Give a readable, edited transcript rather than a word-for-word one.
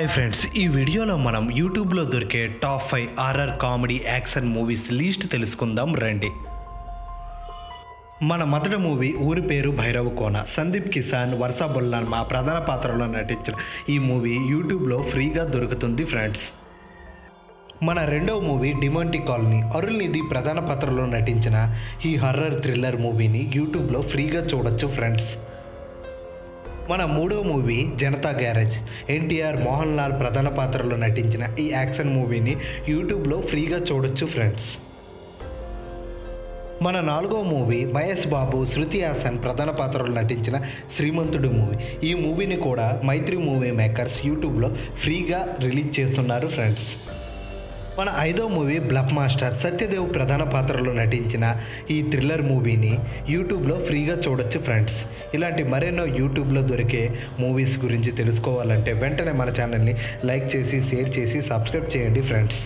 Hi friends, ఈ వీడియోలో మనం యూట్యూబ్లో దొరికే top 5 horror comedy action movies list తెలుసుకుందాం రండి. మన మొదటి మూవీ ఊరి పేరు భైరవ్ కోన. సందీప్ కిసాన్, వర్షా బొల్లాన్ మా ప్రధాన పాత్రలో నటించిన ఈ మూవీ యూట్యూబ్లో ఫ్రీగా దొరుకుతుంది ఫ్రెండ్స్. మన రెండవ మూవీ డిమాంటి కాలనీ. అరుల్ నిధి ప్రధాన పాత్రలో నటించిన ఈ హర్రర్ థ్రిల్లర్ మూవీని యూట్యూబ్లో ఫ్రీగా చూడొచ్చు ఫ్రెండ్స్. మన మూడో మూవీ జనతా గ్యారేజ్. ఎన్టీఆర్, మోహన్ లాల్ ప్రధాన పాత్రలో నటించిన ఈ యాక్షన్ మూవీని యూట్యూబ్లో ఫ్రీగా చూడొచ్చు ఫ్రెండ్స్. మన నాలుగో మూవీ మహేష్ బాబు, శృతి హాసన్ ప్రధాన పాత్రలో నటించిన శ్రీమంతుడు మూవీ. ఈ మూవీని కూడా మైత్రి మూవీ మేకర్స్ యూట్యూబ్లో ఫ్రీగా రిలీజ్ చేస్తున్నారు ఫ్రెండ్స్. మన ఐదో మూవీ బ్లఫ్ మాస్టర్. సత్యదేవ్ ప్రధాన పాత్రలో నటించిన ఈ థ్రిల్లర్ మూవీని యూట్యూబ్లో ఫ్రీగా చూడొచ్చు ఫ్రెండ్స్. ఇలాంటి మరెన్నో యూట్యూబ్లో దొరికే మూవీస్ గురించి తెలుసుకోవాలంటే వెంటనే మన ఛానల్ని లైక్ చేసి, షేర్ చేసి, సబ్స్క్రైబ్ చేయండి ఫ్రెండ్స్.